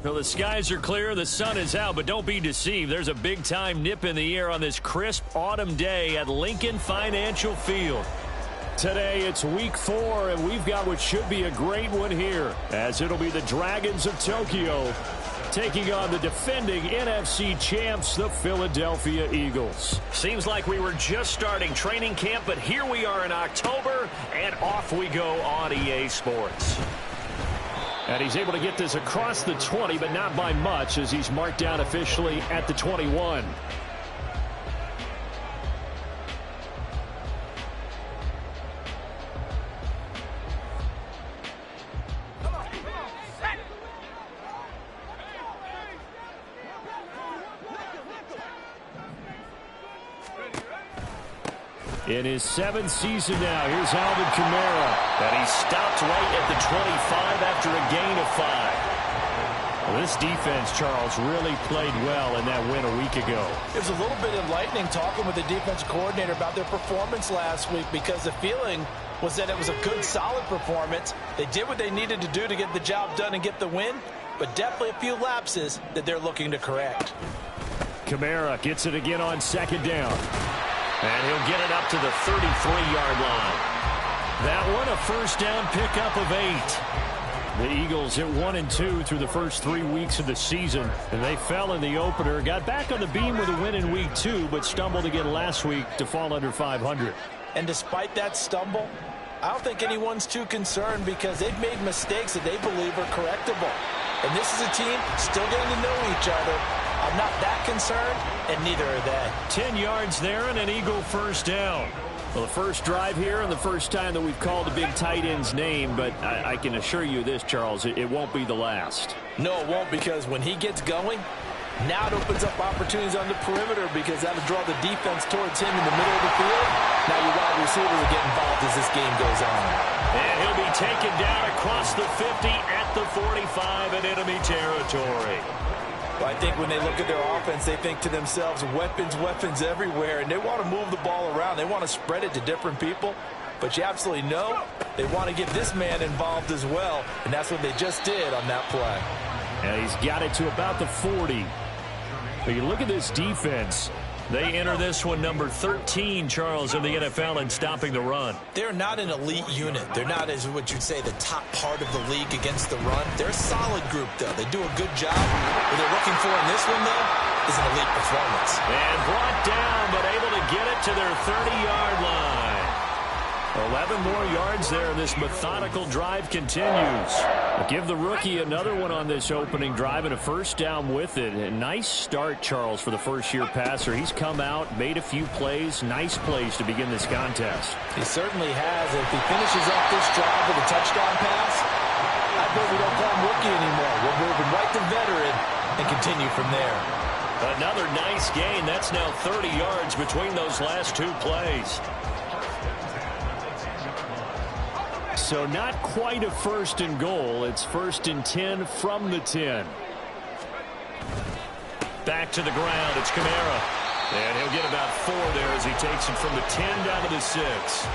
Well, the skies are clear, the sun is out, but don't be deceived. There's a big-time nip in the air on this crisp autumn day at Lincoln Financial Field. Today, it's week 4, and we've got what should be a great one here, as it'll be the Dragons of Tokyo taking on the defending NFC champs, the Philadelphia Eagles. Seems like we were just starting training camp, but here we are in October, and off we go on EA Sports. And he's able to get this across the 20, but not by much, as he's marked down officially at the 21. In his 7th season now, here's Alvin Kamara. And he stopped right at the 25 after a gain of 5. Well, this defense, Charles, really played well in that win a week ago. It was a little bit enlightening talking with the defense coordinator about their performance last week, because the feeling was that it was a good, solid performance. They did what they needed to do to get the job done and get the win, but definitely a few lapses that they're looking to correct. Kamara gets it again on 2nd down. And he'll get it up to the 33-yard line. That one, a first down pickup of 8. The Eagles at 1-2 through the first 3 weeks of the season. And they fell in the opener, got back on the beam with a win in week 2, but stumbled again last week to fall under 500. And despite that stumble, I don't think anyone's too concerned, because they've made mistakes that they believe are correctable. And this is a team still getting to know each other. I'm not that concerned, and neither are they. 10 yards there and an Eagle first down. Well, the first drive here and the first time that we've called a big tight end's name, but I can assure you this, Charles, it won't be the last. No, it won't, because when he gets going, now it opens up opportunities on the perimeter, because that'll draw the defense towards him in the middle of the field. Now your wide receiver will get involved as this game goes on. And he'll be taken down across the 50 at the 45 in enemy territory. Well, I think when they look at their offense, they think to themselves, weapons, weapons everywhere, and they want to move the ball around. They want to spread it to different people, but you absolutely know they want to get this man involved as well, and that's what they just did on that play. And he's got it to about the 40. But you look at this defense. They enter this one number 13, Charles, in the NFL in stopping the run. They're not an elite unit. They're not, as what you'd say, the top part of the league against the run. They're a solid group, though. They do a good job. What they're looking for in this one, though, is an elite performance. And brought down, but able to get it to their 30-yard line. 11 more yards there. This methodical drive continues. Give the rookie another one on this opening drive and a first down with it. A nice start, Charles, for the first-year passer. He's come out, made a few plays, nice plays to begin this contest. He certainly has. If he finishes off this drive with a touchdown pass, I bet we don't call him rookie anymore. We'll move him right to veteran and continue from there. Another nice gain. That's now 30 yards between those last 2 plays. So not quite a 1st and goal. It's 1st and 10 from the 10. Back to the ground. It's Kamara. And he'll get about 4 there as he takes it from the 10 down to the 6.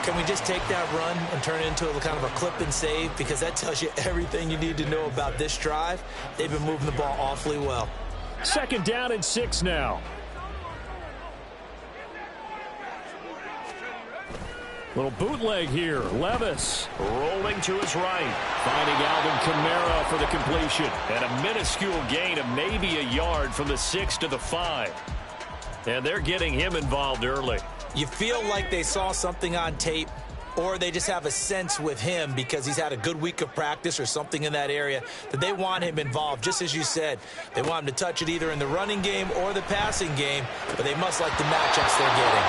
Can we just take that run and turn it into a kind of a clip and save? Because that tells you everything you need to know about this drive. They've been moving the ball awfully well. 2nd down and 6 now. Little bootleg here. Levis rolling to his right. Finding Alvin Kamara for the completion. And a minuscule gain of maybe a yard from the 6 to the 5. And they're getting him involved early. You feel like they saw something on tape, or they just have a sense with him because he's had a good week of practice or something in that area that they want him involved. Just as you said, they want him to touch it either in the running game or the passing game, but they must like the matchups they're getting.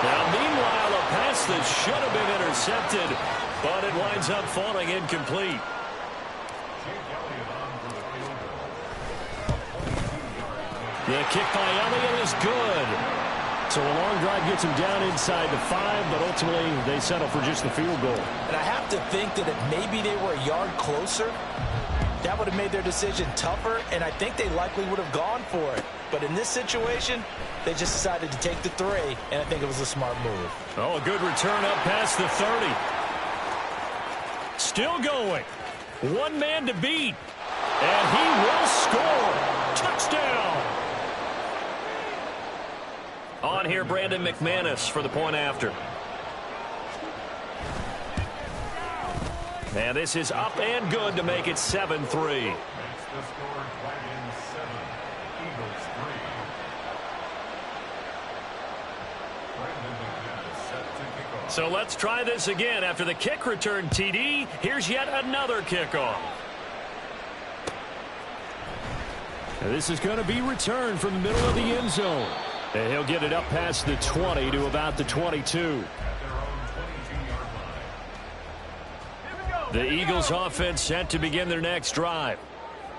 Now, meanwhile, a pass that should have been intercepted, but it winds up falling incomplete. The kick by Elliott is good. So a long drive gets him down inside the 5, but ultimately they settle for just the field goal. And I have to think that if maybe they were a yard closer, that would have made their decision tougher, and I think they likely would have gone for it. But in this situation, they just decided to take the 3, and I think it was a smart move. Oh, a good return up past the 30. Still going. One man to beat. And he will score. Touchdown. On here, Brandon McManus for the point after. And this is up and good to make it 7-3. So let's try this again. After the kick return TD, here's yet another kickoff. And this is going to be returned from the middle of the end zone. And he'll get it up past the 20 to about the 22. The Eagles offense set to begin their next drive.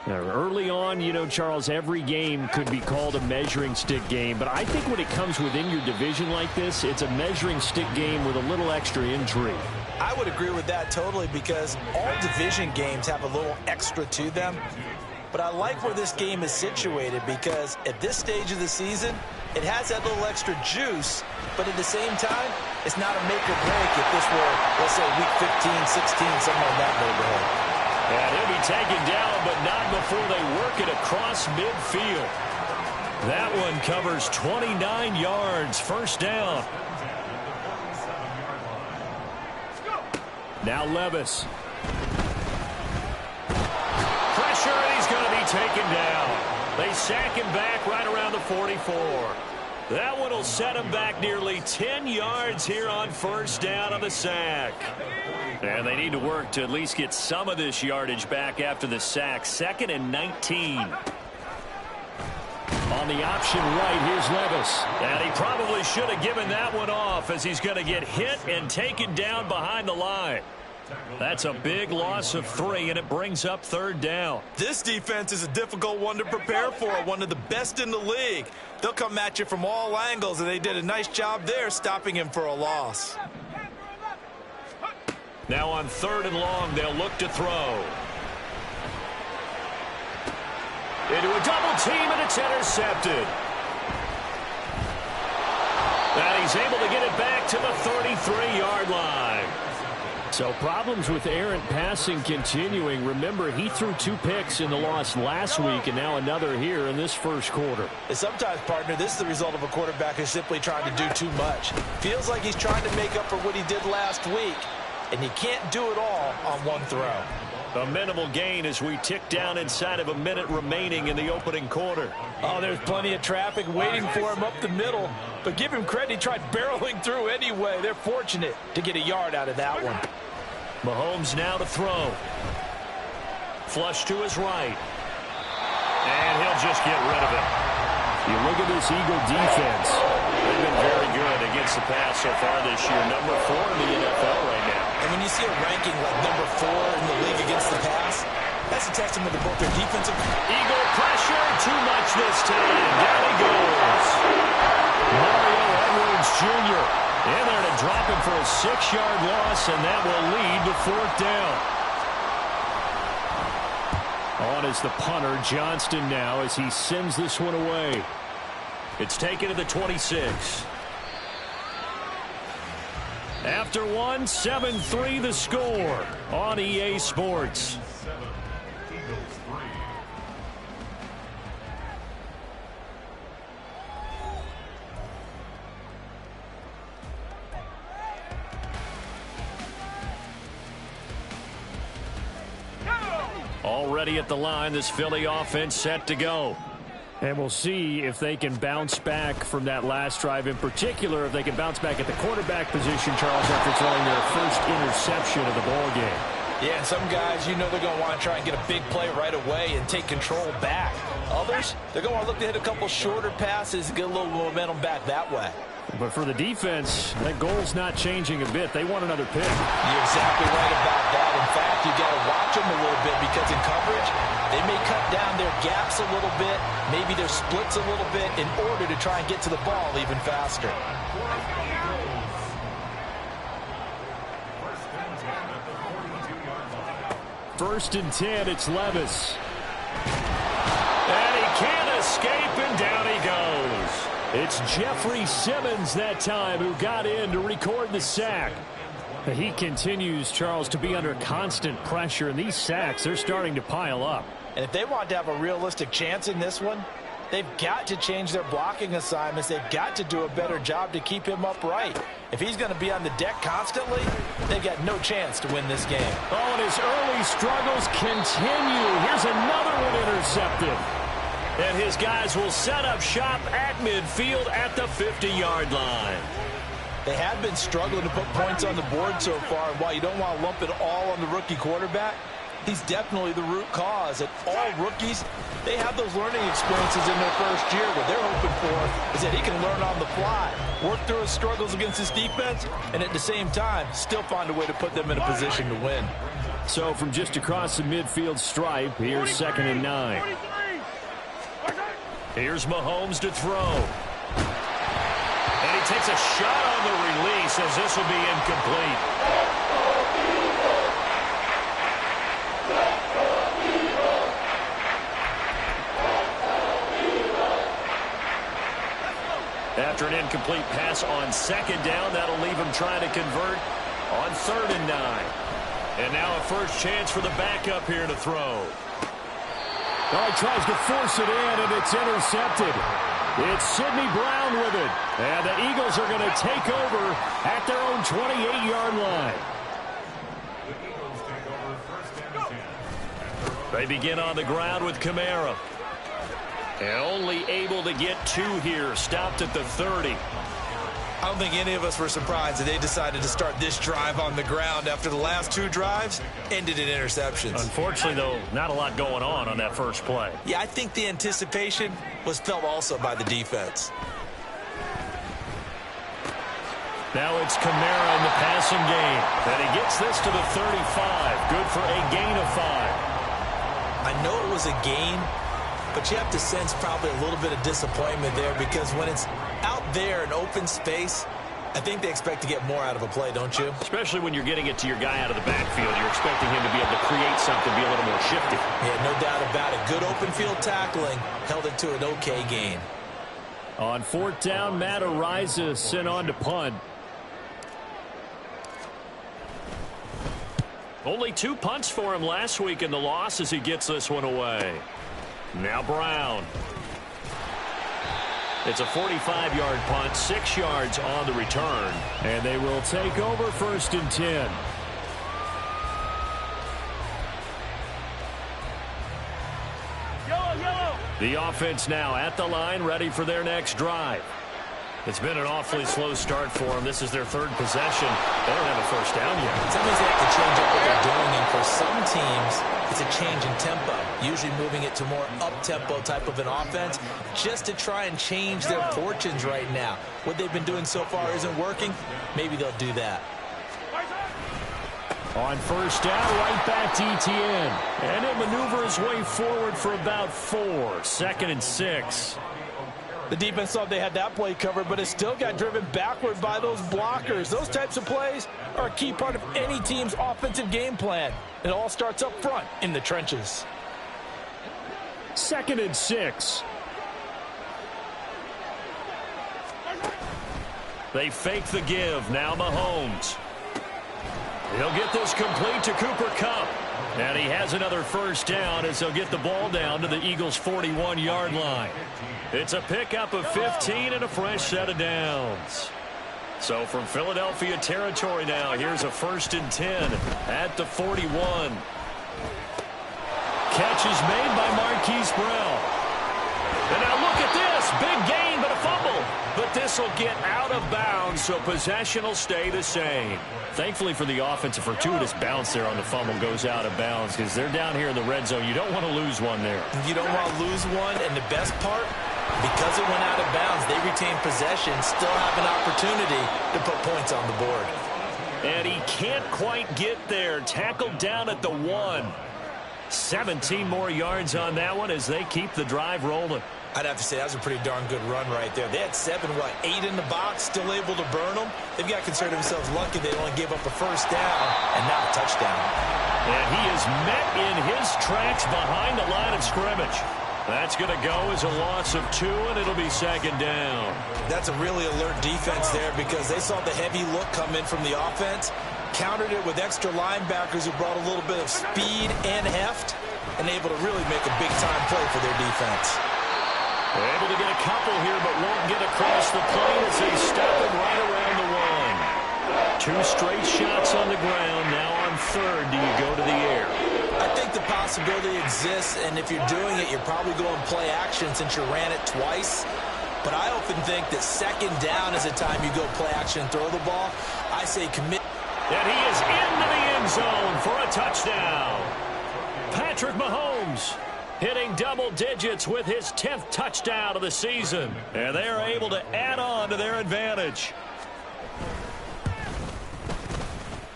Now, early on, you know, Charles, every game could be called a measuring stick game. But I think when it comes within your division like this, it's a measuring stick game with a little extra intrigue. I would agree with that totally because all division games have a little extra to them. But I like where this game is situated because at this stage of the season, it has that little extra juice, but at the same time, it's not a make or break if this were, let's say, week 15, 16, somewhere in that neighborhood. And he'll be taken down, but not before they work it across midfield. That one covers 29 yards, first down. Now Levis. Pressure, and he's going to be taken down. They sack him back right around the 44. That one will set him back nearly 10 yards here on first down on the sack. And they need to work to at least get some of this yardage back after the sack. 2nd and 19. On the option right, here's Levis. And he probably should have given that one off as he's going to get hit and taken down behind the line. That's a big loss of 3, and it brings up 3rd down. This defense is a difficult one to prepare for, one of the best in the league. They'll come at you from all angles, and they did a nice job there stopping him for a loss. Now on 3rd and long, they'll look to throw. Into a double team, and it's intercepted. And he's able to get it back to the 33-yard line. So problems with errant passing continuing. Remember, he threw 2 picks in the loss last week, and now another here in this first quarter. And sometimes, partner, this is the result of a quarterback who's simply trying to do too much. Feels like he's trying to make up for what he did last week, and he can't do it all on one throw. A minimal gain as we tick down inside of a minute remaining in the opening quarter. Oh, there's plenty of traffic waiting for him up the middle. But give him credit, he tried barreling through anyway. They're fortunate to get a yard out of that one. Mahomes now to throw. Flush to his right. And he'll just get rid of it. You look at this Eagle defense. They've been very good against the pass so far this year. Number 4 in the NFL right now. And when you see a ranking like number 4 in the league against the pass, that's a testament to both their defensive. Eagle pressure, too much this time. Down he goes. Mario Edwards Jr. in there to drop him for a 6-yard loss, and that will lead to 4th down. On is the punter, Johnston, now as he sends this one away. It's taken to the 26. After one, 7-3 the score on EA Sports. Already at the line, this Philly offense set to go. And we'll see if they can bounce back from that last drive. In particular, if they can bounce back at the quarterback position, Charles, after throwing their first interception of the ball game. Yeah, and some guys, you know they're going to want to try and get a big play right away and take control back. Others, they're going to want to look to hit a couple shorter passes and get a little momentum back that way. But for the defense, that goal's not changing a bit. They want another pick. You're exactly right about that. In fact, you got to watch them a little bit because in coverage, they may cut down their gaps a little bit, maybe their splits a little bit in order to try and get to the ball even faster. First and 10, it's Levis. And he can't escape, and down he goes. It's Jeffrey Simmons that time who got in to record the sack. He continues, Charles, to be under constant pressure, and these sacks, they're starting to pile up. And if they want to have a realistic chance in this one, they've got to change their blocking assignments. They've got to do a better job to keep him upright. If he's going to be on the deck constantly, they've got no chance to win this game. Oh, and his early struggles continue. Here's another one intercepted. And his guys will set up shop at midfield at the 50-yard line. They have been struggling to put points on the board so far, and while you don't want to lump it all on the rookie quarterback, he's definitely the root cause. And all rookies, they have those learning experiences in their first year. What they're hoping for is that he can learn on the fly, work through his struggles against his defense, and at the same time, still find a way to put them in a position to win. So from just across the midfield stripe, here's 2nd and 9. Here's Mahomes to throw. And he takes a shot on the release as this will be incomplete. After an incomplete pass on 2nd down, that'll leave him trying to convert on 3rd and 9. And now a first chance for the backup here to throw. Oh, he tries to force it in, and it's intercepted. It's Sidney Brown with it. And the Eagles are going to take over at their own 28-yard line. They begin on the ground with Kamara. And only able to get 2 here. Stopped at the 30. I don't think any of us were surprised that they decided to start this drive on the ground after the last 2 drives ended in interceptions. Unfortunately, though, not a lot going on that first play. Yeah, I think the anticipation was felt also by the defense. Now it's Kamara in the passing game. And he gets this to the 35. Good for a gain of 5. I know it was a gain, but you have to sense probably a little bit of disappointment there because when it's out there in open space, I think they expect to get more out of a play, don't you? Especially when you're getting it to your guy out of the backfield. You're expecting him to be able to create something, be a little more shifty. Yeah, no doubt about it. Good open field tackling. Held it to an okay gain. On 4th down, Matt Ariza sent on to punt. Only 2 punts for him last week in the loss as he gets this one away. Now Brown. It's a 45-yard punt, 6 yards on the return. And they will take over 1st and 10. The offense now at the line, ready for their next drive. It's been an awfully slow start for them. This is their 3rd possession. They don't have a first down yet. Sometimes they have to change up what they're doing, and for some teams, it's a change in tempo, usually moving it to more up-tempo type of an offense just to try and change their fortunes right now. What they've been doing so far isn't working. Maybe they'll do that. On 1st down, right back to Etienne. And he'll maneuver his way forward for about 4. 2nd and 6. The defense thought they had that play covered, but it still got driven backward by those blockers. Those types of plays are a key part of any team's offensive game plan. It all starts up front in the trenches. 2nd and 6. They fake the give. Now Mahomes. He'll get this complete to Cooper Kupp. And he has another first down as he'll get the ball down to the Eagles' 41-yard line. It's a pickup of 15 and a fresh set of downs. So from Philadelphia territory now, here's a 1st and 10 at the 41. Catch is made by Marquise Brown. And now look at this. Big gain, but a fumble. But this will get out of bounds, so possession will stay the same. Thankfully for the offense, a fortuitous bounce there on the fumble goes out of bounds because they're down here in the red zone. You don't want to lose one there. You don't want to lose one, and the best part, because it went out of bounds, they retain possession, still have an opportunity to put points on the board. And he can't quite get there. Tackled down at the 1. 17 more yards on that one as they keep the drive rolling. I'd have to say that was a pretty darn good run right there. They had 8 in the box, still able to burn them. They've got to consider themselves lucky they only gave up a first down and not a touchdown. And he is met in his tracks behind the line of scrimmage. That's going to go as a loss of 2, and it'll be second down. That's a really alert defense there because they saw the heavy look come in from the offense, countered it with extra linebackers who brought a little bit of speed and heft, and able to really make a big-time play for their defense. They're able to get a couple here, but won't get across the plane as they stop it right around the 1. 2 straight shots on the ground. Now on third, do you go to the air? I think the possibility exists, and if you're doing it, you're probably going play action since you ran it twice. But I often think that second down is the time you go play action and throw the ball. I say commit. And he is into the end zone for a touchdown. Patrick Mahomes hitting double digits with his 10th touchdown of the season. And they are able to add on to their advantage.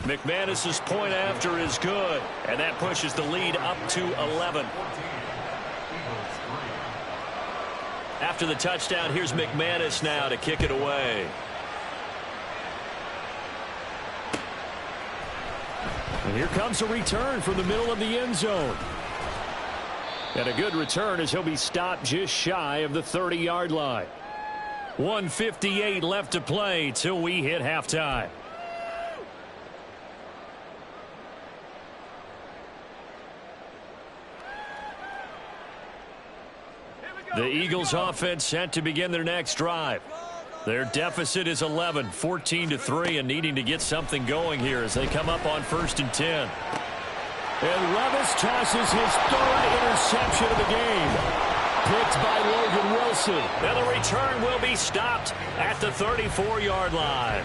McManus's point after is good, and that pushes the lead up to 11. After the touchdown, here's McManus now to kick it away. And here comes a return from the middle of the end zone. And a good return as he'll be stopped just shy of the 30-yard line. 1:58 left to play till we hit halftime. The Eagles offense set to begin their next drive. Their deficit is 11, 14-3, and needing to get something going here as they come up on 1st and 10. And Levis tosses his 3rd interception of the game. Picked by Logan Wilson. And the return will be stopped at the 34-yard line.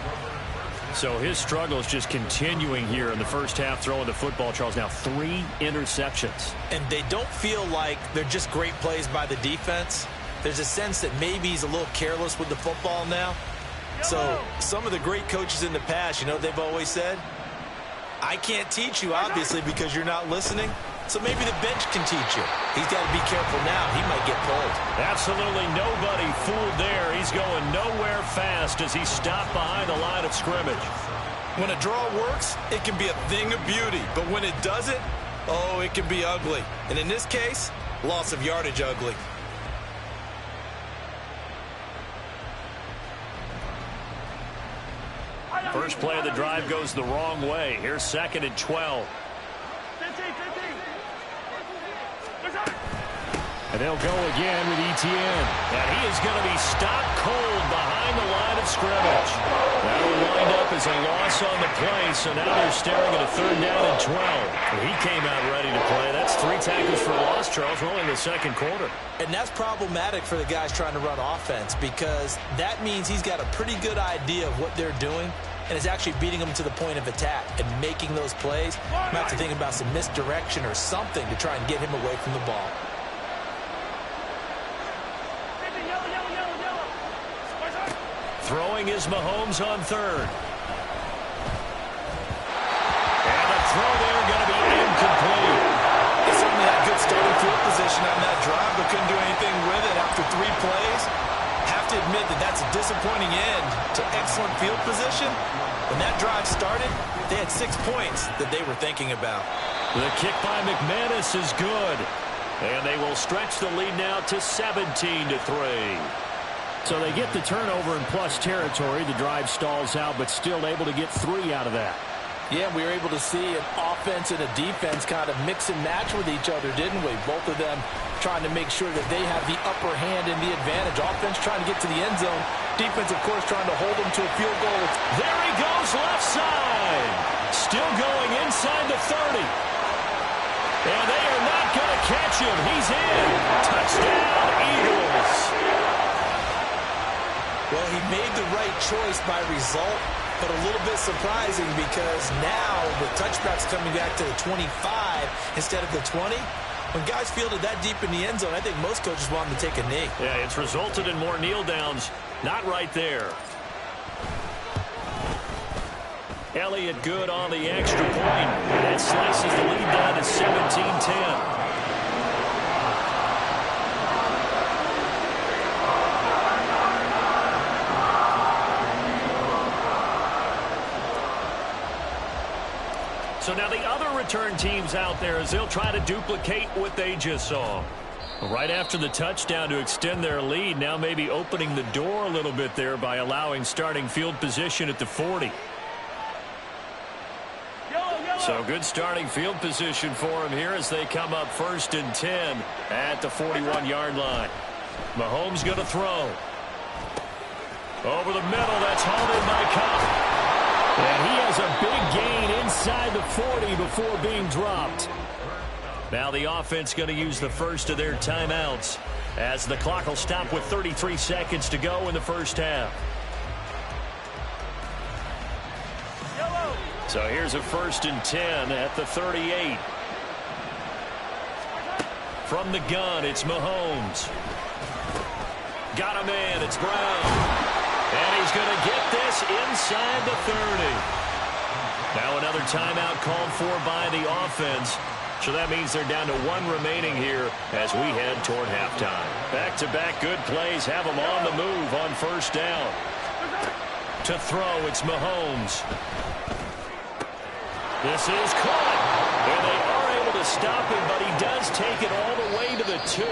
So his struggle is just continuing here in the first half throwing the football, Charles. Now 3 interceptions. And they don't feel like they're just great plays by the defense. There's a sense that maybe he's a little careless with the football now. So some of the great coaches in the past, you know what they've always said? I can't teach you, obviously, because you're not listening. So maybe the bench can teach you. He's got to be careful now. He might get pulled. Absolutely nobody fooled there. He's going nowhere fast as he stopped behind the line of scrimmage. When a draw works, it can be a thing of beauty. But when it doesn't, oh, it can be ugly. And in this case, loss of yardage ugly. First play of the drive goes the wrong way. Here's 2nd and 12. And they'll go again with Etienne. And he is going to be stopped cold behind the line of scrimmage. That'll wind up as a loss on the play, so now they're staring at a 3rd down and 12. He came out ready to play. That's 3 tackles for loss, Charles. We're only in the 2nd quarter. And that's problematic for the guys trying to run offense because that means he's got a pretty good idea of what they're doing and is actually beating them to the point of attack and making those plays. You might have to think about some misdirection or something to try and get him away from the ball. Throwing is Mahomes on 3rd. And the throw there going to be incomplete. They certainly had good starting field position on that drive, but couldn't do anything with it after 3 plays. Have to admit that that's a disappointing end to excellent field position. When that drive started, they had 6 points that they were thinking about. The kick by McManus is good. And they will stretch the lead now to 17-3. So they get the turnover in plus territory. The drive stalls out, but still able to get 3 out of that. Yeah, we were able to see an offense and a defense kind of mix and match with each other, didn't we? Both of them trying to make sure that they have the upper hand and the advantage. Offense trying to get to the end zone. Defense, of course, trying to hold them to a field goal. There he goes, left side. Still going inside the 30. And they are not going to catch him. He's in. Touchdown, Eagles. Well, he made the right choice by result, but a little bit surprising because now with touchbacks coming back to the 25 instead of the 20, when guys fielded that deep in the end zone, I think most coaches want them to take a knee. Yeah, it's resulted in more kneel downs. Not right there. Elliott good on the extra point. That slices the lead down to 17-10. So now the other return teams out there as they'll try to duplicate what they just saw. Right after the touchdown to extend their lead, now maybe opening the door a little bit there by allowing starting field position at the 40. So good starting field position for them here as they come up 1st and 10 at the 41-yard line. Mahomes going to throw. Over the middle, that's hauled in by Cobb. And he has a big gain inside the 40 before being dropped. Now the offense going to use the first of their timeouts as the clock will stop with 33 seconds to go in the first half. So here's a 1st and 10 at the 38. From the gun, it's Mahomes. Got a man, it's Brown. And he's going to get this inside the 30. Now another timeout called for by the offense. So that means they're down to 1 remaining here as we head toward halftime. Back-to-back good plays have them on the move on 1st down. To throw, it's Mahomes. This is caught. And they are able to stop him, but he does take it all the way to the 2.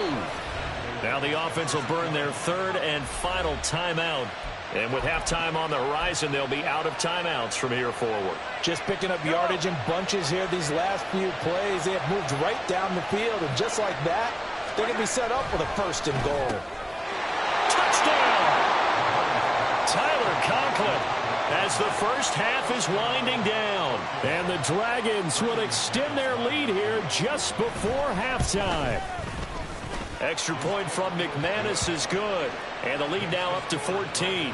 Now the offense will burn their 3rd and final timeout. And with halftime on the horizon, they'll be out of timeouts from here forward. Just picking up yardage in bunches here these last few plays. They have moved right down the field, and just like that, they're going to be set up with a 1st and goal. Touchdown! Tyler Conklin as the first half is winding down. And the Dragons will extend their lead here just before halftime. Extra point from McManus is good. And the lead now up to 14.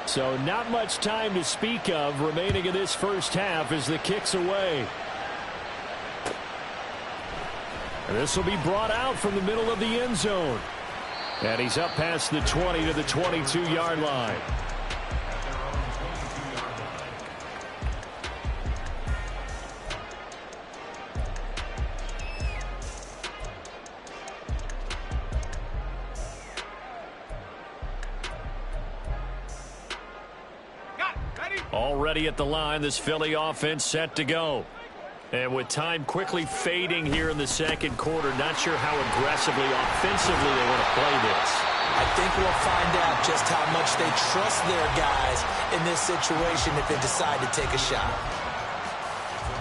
So not much time to speak of remaining in this first half as the kick's away. And this will be brought out from the middle of the end zone. And he's up past the 20 to the 22-yard line. Already at the line, this Philly offense set to go. And with time quickly fading here in the second quarter, not sure how aggressively, offensively they want to play this. I think we'll find out just how much they trust their guys in this situation if they decide to take a shot.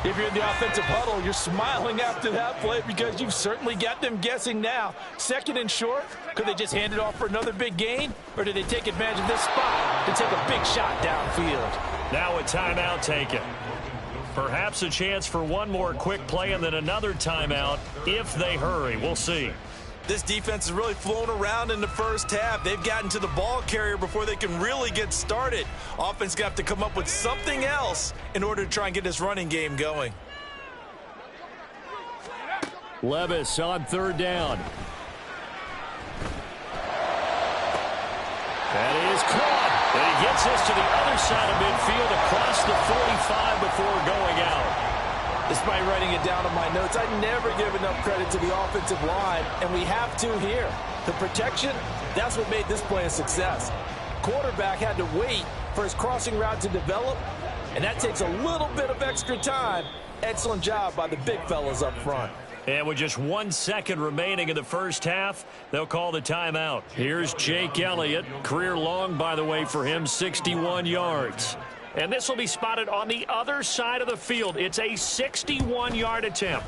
If you're in the offensive huddle, you're smiling after that play because you've certainly got them guessing now. 2nd and short, could they just hand it off for another big gain? Or do they take advantage of this spot to take a big shot downfield? Now a timeout taken. Perhaps a chance for one more quick play and then another timeout if they hurry. We'll see. This defense has really flown around in the first half. They've gotten to the ball carrier before they can really get started. Offense got to come up with something else in order to try and get this running game going. Levis on 3rd down. That is caught. And he gets this to the other side of midfield across the 45 before going out. Despite writing it down on my notes, I never give enough credit to the offensive line, and we have to here. The protection, that's what made this play a success. Quarterback had to wait for his crossing route to develop, and that takes a little bit of extra time. Excellent job by the big fellas up front. And with just 1 second remaining in the first half, they'll call the timeout. Here's Jake Elliott. Career long, by the way, for him, 61 yards. And this will be spotted on the other side of the field. It's a 61-yard attempt.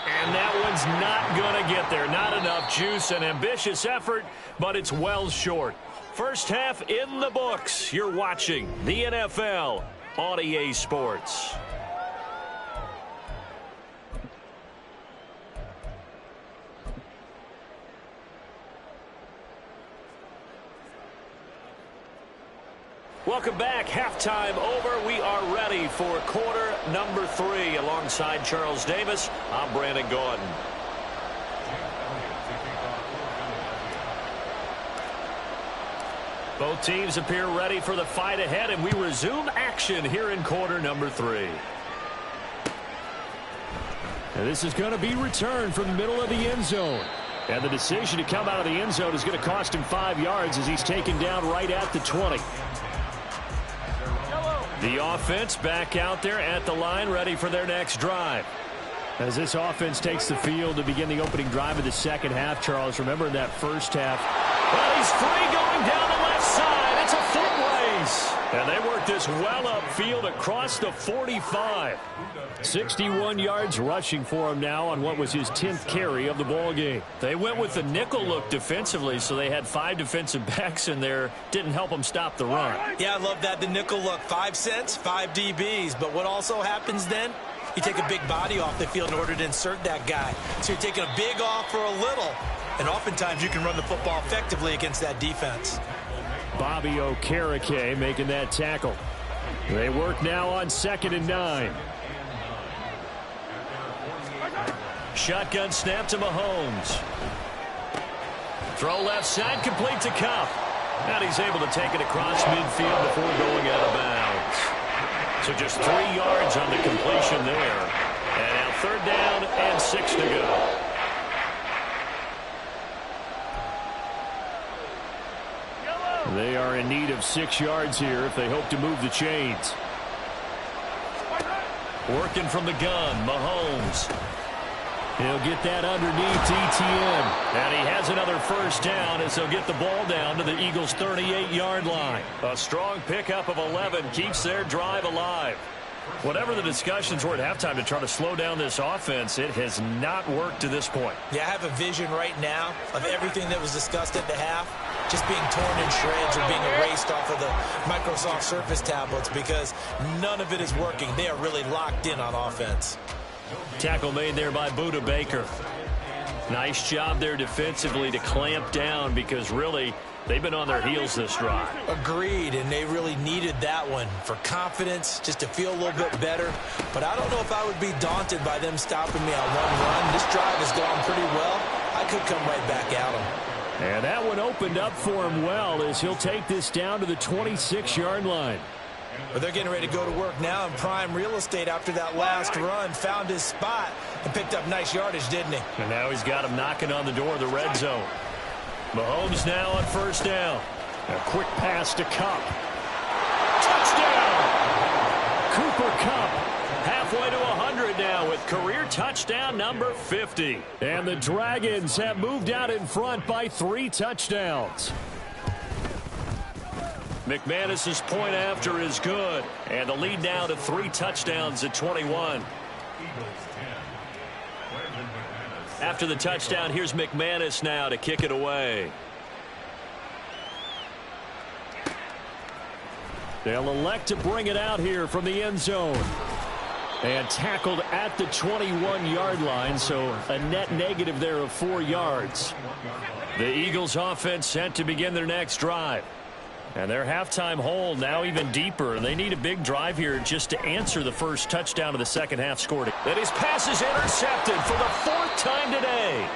And that one's not going to get there. Not enough juice. An ambitious effort, but it's well short. First half in the books. You're watching the NFL on EA Sports. Welcome back. Halftime over. We are ready for quarter number 3. Alongside Charles Davis, I'm Brandon Gaudin. Both teams appear ready for the fight ahead, and we resume action here in quarter number 3. And this is going to be returned from the middle of the end zone. And the decision to come out of the end zone is going to cost him 5 yards as he's taken down right at the 20. The offense back out there at the line, ready for their next drive. As this offense takes the field to begin the opening drive of the second half, Charles, remember in that first half. Well, he's free going down the left side. It's a foot race. And they work this well upfield across the 45. 61 yards rushing for him now on what was his 10th carry of the ball game. They went with the nickel look defensively, so they had 5 defensive backs in there. Didn't help them stop the run. Yeah, I love that. The nickel look, 5 cents, 5 DBs. But what also happens then? You take a big body off the field in order to insert that guy. So you're taking a big off for a little. And oftentimes you can run the football effectively against that defense. Bobby Okereke making that tackle. They work now on 2nd and 9. Shotgun snap to Mahomes. Throw left side, complete to Cup. And he's able to take it across midfield before going out of bounds. So just 3 yards on the completion there. And now 3rd down and 6 to go. They are in need of 6 yards here if they hope to move the chains. Working from the gun, Mahomes. He'll get that underneath ETN. And he has another first down as they'll get the ball down to the Eagles' 38-yard line. A strong pickup of 11 keeps their drive alive. Whatever the discussions were at halftime to try to slow down this offense, it has not worked to this point. Yeah, I have a vision right now of everything that was discussed at the half just being torn in shreds or being erased off of the Microsoft Surface tablets because none of it is working. They are really locked in on offense. Tackle made there by Budda Baker. Nice job there defensively to clamp down because really they've been on their heels this drive. Agreed, and they really needed that one for confidence, just to feel a little bit better. But I don't know if I would be daunted by them stopping me on one run. This drive has gone pretty well. I could come right back at them. And that one opened up for him well as he'll take this down to the 26-yard line. But they're getting ready to go to work now in prime real estate after that last run. Found his spot and picked up nice yardage, didn't he? And now he's got him knocking on the door of the red zone. Mahomes now on 1st down. A quick pass to Kupp. Touchdown! Cooper Kupp halfway to 100 now with career touchdown number 50. And the Dragons have moved out in front by 3 touchdowns. McManus's point after is good. And the lead now to 3 touchdowns at 21. After the touchdown, here's McManus now to kick it away. They'll elect to bring it out here from the end zone. And tackled at the 21-yard line, so a net negative there of 4 yards. The Eagles offense set to begin their next drive. And their halftime hole now even deeper. And they need a big drive here just to answer the first touchdown of the second half scored. And his pass is intercepted for the 4th time today.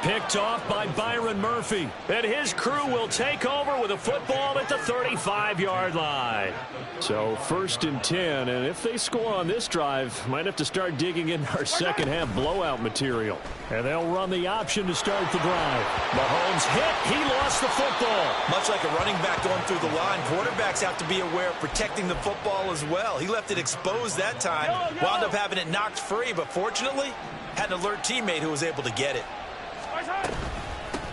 Picked off by Byron Murphy. And his crew will take over with a football at the 35-yard line. So 1st and 10. And if they score on this drive, might have to start digging in our second half blowout material. And they'll run the option to start the drive. Mahomes hit. He lost the football. Much like a running back going through the line, quarterbacks have to be aware of protecting the football as well. He left it exposed that time. Wound up having it knocked free, but fortunately, had an alert teammate who was able to get it.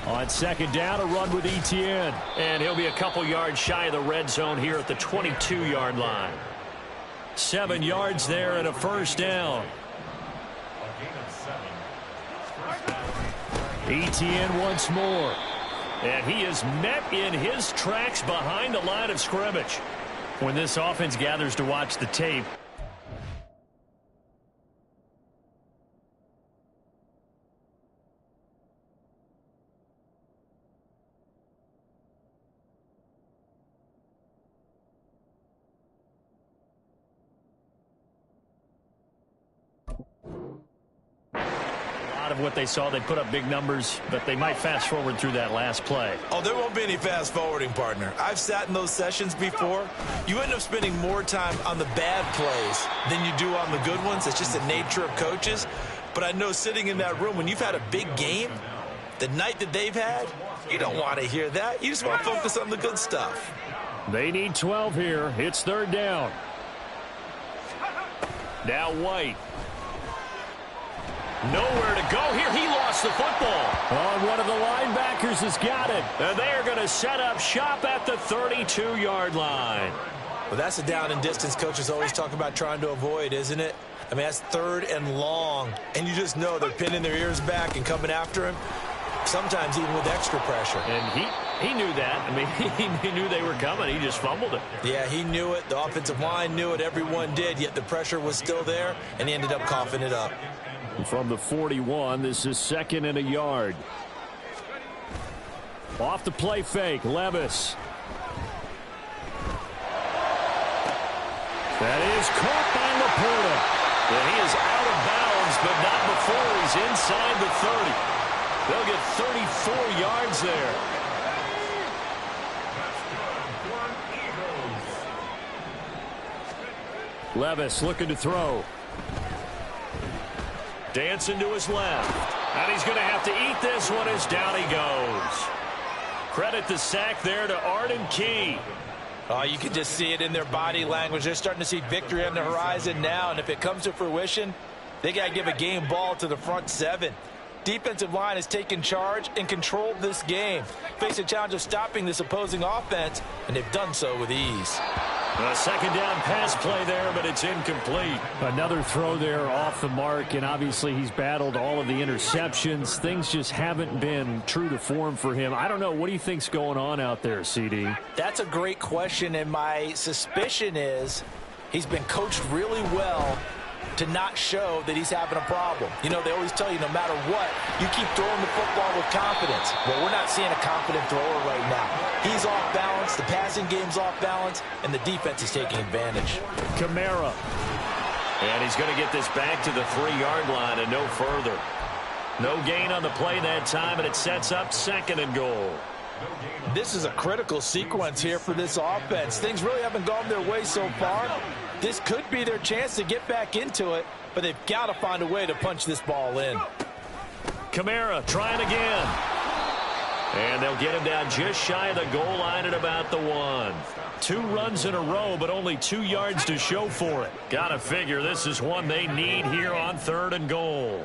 On second down, a run with Etienne. And he'll be a couple yards shy of the red zone here at the 22-yard line. 7 yards there and a first down. Etienne once more. And he is met in his tracks behind the line of scrimmage. When this offense gathers to watch the tape, of what they saw, they put up big numbers, but they might fast forward through that last play. Oh, there won't be any fast forwarding, partner. I've sat in those sessions before. You end up spending more time on the bad plays than you do on the good ones. It's just the nature of coaches. But I know sitting in that room, when you've had a big game, the night that they've had, you don't want to hear that. You just want to focus on the good stuff. They need 12 here. It's third down. Now White. Nowhere to go here. He lost the football. Oh, one of the linebackers has got it. And they are going to set up shop at the 32-yard line. Well, that's a down and distance coaches always talk about trying to avoid, isn't it? I mean, that's third and long. And you just know they're pinning their ears back and coming after him, sometimes even with extra pressure. And he knew that. I mean, he knew they were coming. He just fumbled it. Yeah, he knew it. The offensive line knew it. Everyone did, yet the pressure was still there, and he ended up coughing it up. From the 41, this is 2nd and a yard. Off the play fake, Levis. That is caught by Laporta. And he is out of bounds, but not before he's inside the 30. They'll get 34 yards there. Levis looking to throw. Dancing to his left. And he's going to have to eat this one as down he goes. Credit the sack there to Arden Key. Oh, you can just see it in their body language. They're starting to see victory on the horizon now, and if it comes to fruition, they got to give a game ball to the front 7. Defensive line has taken charge and controlled this game. Face a challenge of stopping this opposing offense, and they've done so with ease. A second down pass play there, but it's incomplete. Another throw there off the mark, and obviously he's battled all of the interceptions. Things just haven't been true to form for him. I don't know. What do you think's going on out there, CD? That's a great question, and my suspicion is he's been coached really well to not show that he's having a problem. You know, they always tell you no matter what, you keep throwing the football with confidence. Well, we're not seeing a confident thrower right now. He's off balance, the passing game's off balance, and the defense is taking advantage. Kamara. And he's going to get this back to the 3-yard line and no further. No gain on the play that time, and it sets up 2nd and goal. This is a critical sequence here for this offense. Things really haven't gone their way so far. This could be their chance to get back into it, but they've got to find a way to punch this ball in. Kamara trying again. And they'll get him down just shy of the goal line at about the 1. 2 runs in a row, but only 2 yards to show for it. Gotta figure this is one they need here on 3rd and goal.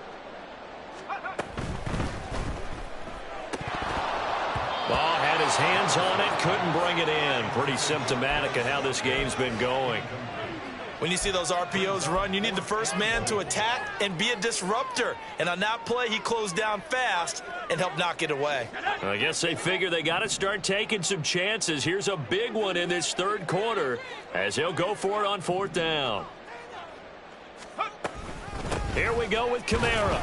Ball had his hands on it, couldn't bring it in. Pretty symptomatic of how this game's been going. When you see those RPOs run, you need the first man to attack and be a disruptor. And on that play, he closed down fast and helped knock it away. I guess they figure they got to start taking some chances. Here's a big one in this 3rd quarter as he'll go for it on 4th down. Here we go with Kamara.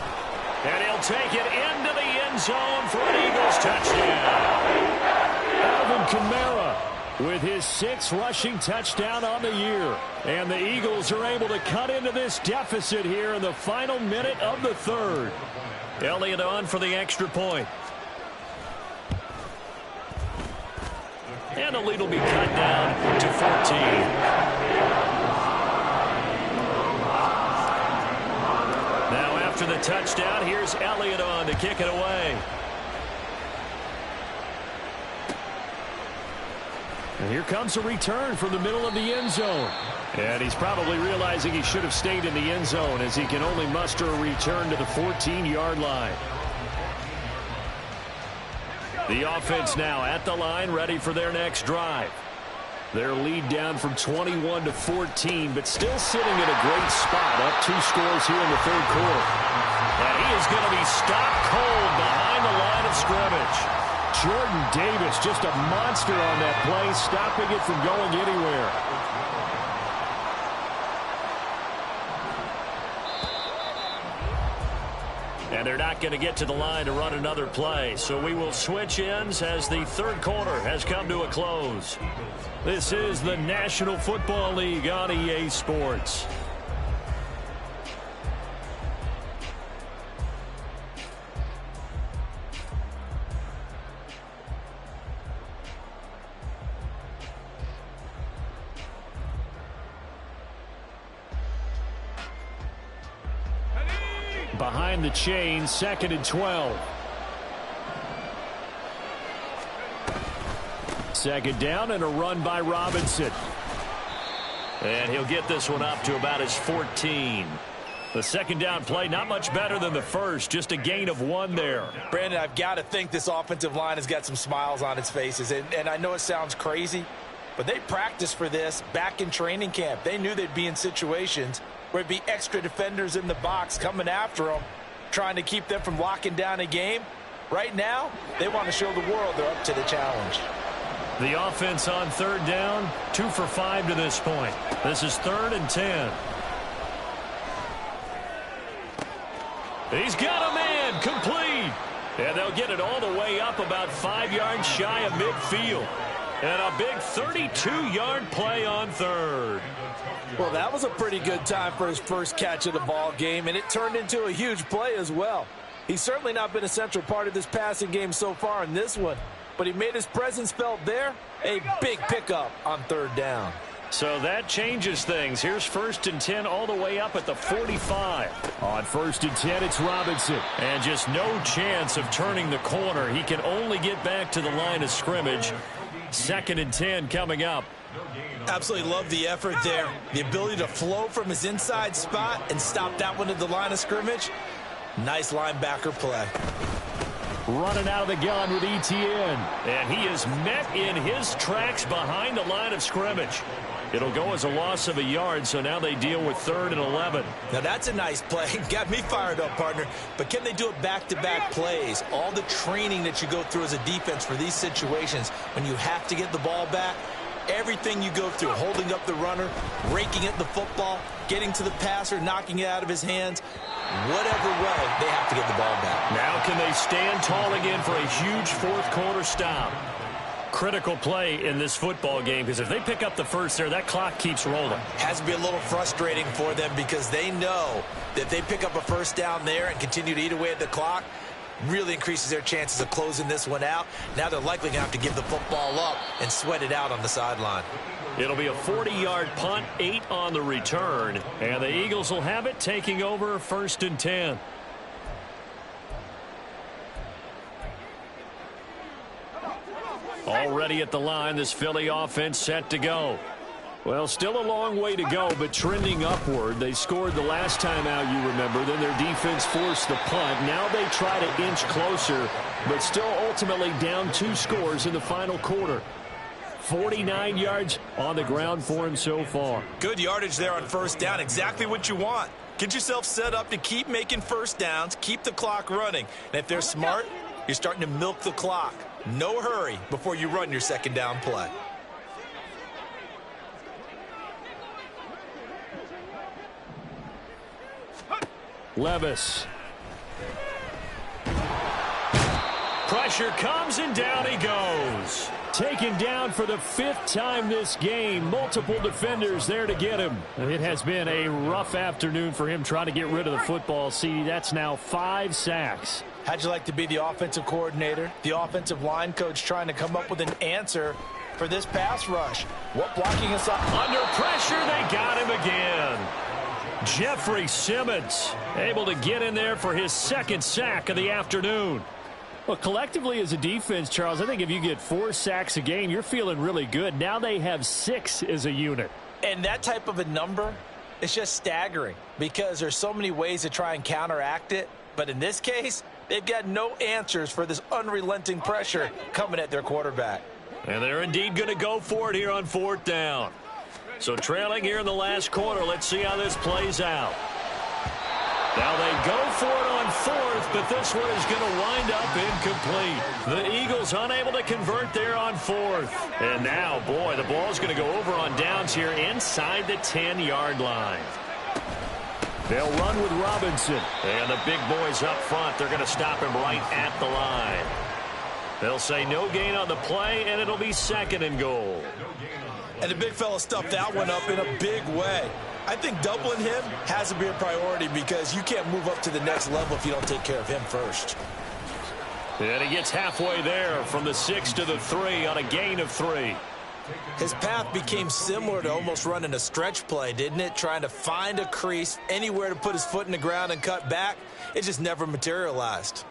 And he'll take it into the end zone for an Eagles touchdown. Alvin Kamara with his 6th rushing touchdown on the year. And the Eagles are able to cut into this deficit here in the final minute of the 3rd. Elliott on for the extra point. And the lead will be cut down to 14. Now after the touchdown, here's Elliott on to kick it away. And here comes a return from the middle of the end zone. And he's probably realizing he should have stayed in the end zone as he can only muster a return to the 14-yard line. The offense now at the line, ready for their next drive. Their lead down from 21 to 14, but still sitting in a great spot, up 2 scores here in the third quarter. And he is going to be stopped cold behind the line of scrimmage. Jordan Davis, just a monster on that play, stopping it from going anywhere. And they're not going to get to the line to run another play. So we will switch ends as the third quarter has come to a close. This is the National Football League on EA Sports. Behind the chain, 2nd and 12. Second down and a run by Robinson. And he'll get this one up to about his 14. The second down play, not much better than the first, just a gain of 1 there. Brandon, I've got to think this offensive line has got some smiles on its faces. And I know it sounds crazy, but they practiced for this back in training camp. They knew they'd be in situations where it'd be extra defenders in the box coming after them, trying to keep them from locking down a game. Right now, they want to show the world they're up to the challenge. The offense on third down, 2 for 5 to this point. This is 3rd and 10. He's got a man, complete. And they'll get it all the way up about 5 yards shy of midfield. And a big 32-yard play on third. Well, that was a pretty good time for his first catch of the ball game, and it turned into a huge play as well. He's certainly not been a central part of this passing game so far in this one, but he made his presence felt there. A big pickup on third down. So that changes things. Here's 1st and 10 all the way up at the 45. On 1st and 10, it's Robinson. And just no chance of turning the corner. He can only get back to the line of scrimmage. 2nd and 10 coming up. Absolutely love the effort there. The ability to flow from his inside spot and stop that one at the line of scrimmage. Nice linebacker play. Running out of the gun with Etienne. And he is met in his tracks behind the line of scrimmage. It'll go as a loss of a yard, so now they deal with 3rd and 11. Now that's a nice play. Got me fired up, partner. But can they do it back-to-back plays? All the training that you go through as a defense for these situations, when you have to get the ball back, everything you go through, holding up the runner, raking at the football, getting to the passer, knocking it out of his hands, whatever way, they have to get the ball back. Now can they stand tall again for a huge fourth quarter stop? Critical play in this football game, because if they pick up the first there, that clock keeps rolling. Has to be a little frustrating for them because they know that if they pick up a first down there and continue to eat away at the clock, really increases their chances of closing this one out. Now they're likely going to have to give the football up and sweat it out on the sideline. It'll be a 40-yard punt, 8 on the return, and the Eagles will have it taking over 1st and 10. Already at the line, this Philly offense set to go. Well, still a long way to go, but trending upward. They scored the last time out, you remember. Then their defense forced the punt. Now they try to inch closer, but still ultimately down 2 scores in the final quarter. 49 yards on the ground for him so far. Good yardage there on first down. Exactly what you want. Get yourself set up to keep making first downs, keep the clock running. And if they're smart, you're starting to milk the clock. No hurry before you run your second down play. Levis. Pressure comes and down he goes. Taken down for the 5th time this game. Multiple defenders there to get him. It has been a rough afternoon for him trying to get rid of the football. See, that's now 5 sacks. How'd you like to be the offensive coordinator, the offensive line coach trying to come up with an answer for this pass rush? What blocking us up? Under pressure, they got him again. Jeffrey Simmons able to get in there for his 2nd sack of the afternoon. Well, collectively as a defense, Charles, I think if you get 4 sacks a game, you're feeling really good. Now they have 6 as a unit. And that type of a number is just staggering because there's so many ways to try and counteract it. But in this case, They've got no answers for this unrelenting pressure coming at their quarterback. And they're indeed going to go for it here on 4th down. So trailing here in the last quarter. Let's see how this plays out. Now they go for it on 4th, but this one is going to wind up incomplete. The Eagles unable to convert there on 4th. And now, boy, the ball's going to go over on downs here inside the 10-yard line. They'll run with Robinson. And the big boys up front, they're going to stop him right at the line. They'll say no gain on the play, and it'll be 2nd and goal. And the big fella stuffed that one up in a big way. I think doubling him has to be a priority because you can't move up to the next level if you don't take care of him first. And he gets halfway there from the 6 to the 3 on a gain of 3. His path became similar to almost running a stretch play, didn't it? Trying to find a crease, anywhere to put his foot in the ground and cut back. It just never materialized.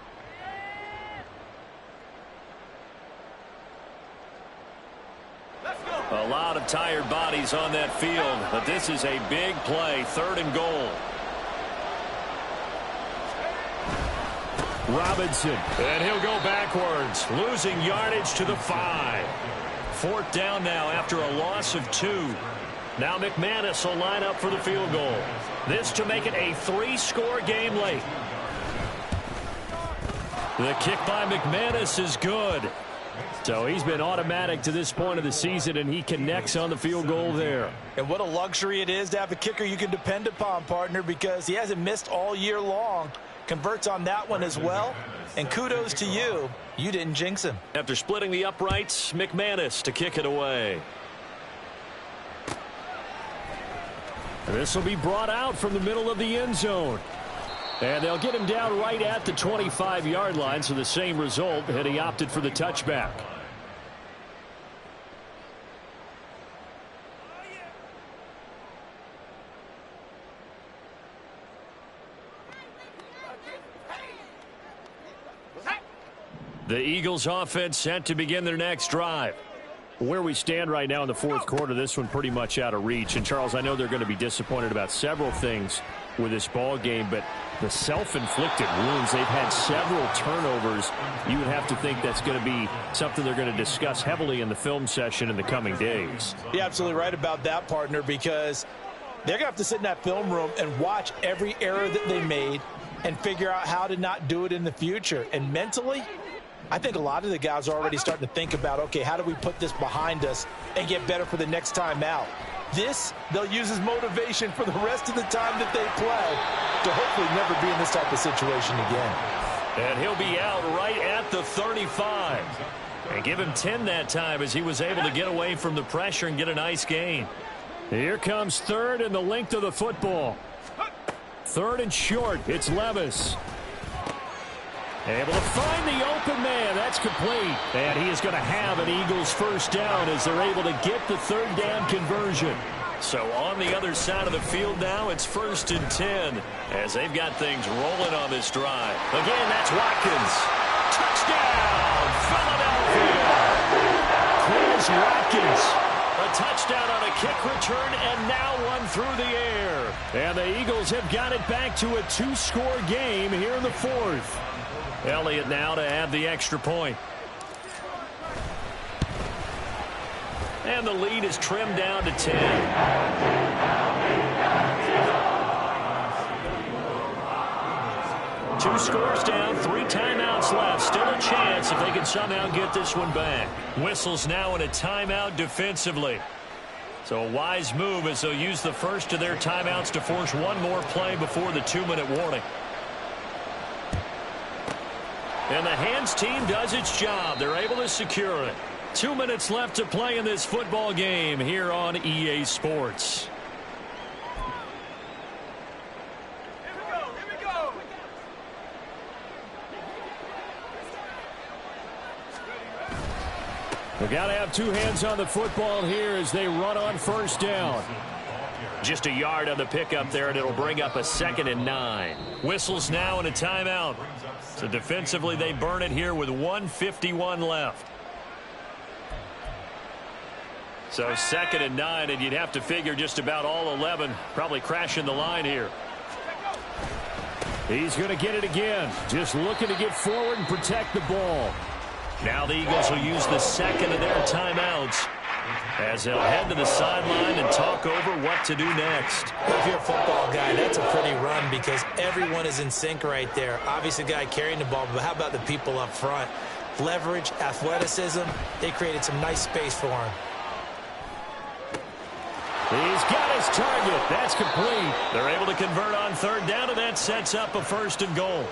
A lot of tired bodies on that field, but this is a big play, 3rd and goal. Robinson, and he'll go backwards, losing yardage to the 5. 4th down now after a loss of 2. Now McManus will line up for the field goal. This to make it a 3-score game late. The kick by McManus is good. So he's been automatic to this point of the season, and he connects on the field goal there. And what a luxury it is to have a kicker you can depend upon, partner, because he hasn't missed all year long. Converts on that one as well. And kudos to you. You didn't jinx him. After splitting the uprights, McManus to kick it away. This will be brought out from the middle of the end zone. And they'll get him down right at the 25-yard line, so the same result, and he opted for the touchback. The Eagles offense set to begin their next drive. Where we stand right now in the 4th quarter, this one pretty much out of reach. And, Charles, I know they're going to be disappointed about several things with this ball game, but the self-inflicted wounds, they've had several turnovers. You would have to think that's going to be something they're going to discuss heavily in the film session in the coming days. You're absolutely right about that, partner, because they're going to have to sit in that film room and watch every error that they made and figure out how to not do it in the future. And mentally, I think a lot of the guys are already starting to think about, okay, how do we put this behind us and get better for the next time out? This, they'll use as motivation for the rest of the time that they play to hopefully never be in this type of situation again. And he'll be out right at the 35. And give him 10 that time as he was able to get away from the pressure and get a nice gain. Here comes 3rd and the length of the football. 3rd and short. It's Levis. Able to find the open man. That's complete. And he is going to have an Eagles 1st down as they're able to get the 3rd down conversion. So on the other side of the field now, it's 1st and 10 as they've got things rolling on this drive. Again, that's Watkins. Touchdown, Philadelphia. Chris Watkins. A touchdown on a kick return and now one through the air. And the Eagles have got it back to a 2-score game here in the 4th. Elliott now to add the extra point. And the lead is trimmed down to 10. 2 scores down, 3 timeouts left. Still a chance if they can somehow get this one back. Whistles now in a timeout defensively. So a wise move as they'll use the first of their timeouts to force one more play before the 2-minute warning. And the hands team does its job. They're able to secure it. 2 minutes left to play in this football game here on EA Sports. Here we go. We've got to have 2 hands on the football here as they run on 1st down. Just a yard on the pickup there, and it'll bring up a 2nd and 9. Whistles now in a timeout. So defensively, they burn it here with 1:51 left. So 2nd and 9, and you'd have to figure just about all 11 probably crashing the line here. He's going to get it again. Just looking to get forward and protect the ball. Now the Eagles will use the second of their timeouts as they'll head to the sideline and talk over what to do next. If you're a football guy, that's a pretty run because everyone is in sync right there. Obviously, the guy carrying the ball, but how about the people up front? Leverage, athleticism, they created some nice space for him. He's got his target. That's complete. They're able to convert on third down, and that sets up a 1st and goal.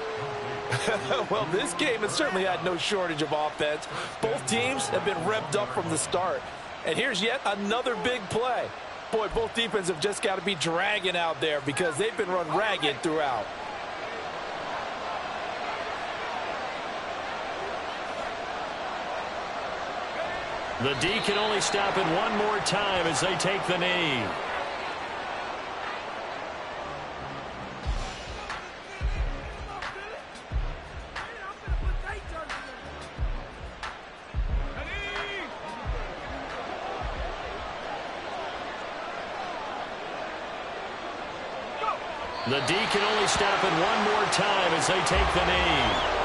Well, this game has certainly had no shortage of offense. Both teams have been revved up from the start. And here's yet another big play. Boy, both defenses have just got to be dragging out there because they've been run ragged throughout. The D can only stop it one more time as they take the knee. The D can only stop it one more time as they take the knee.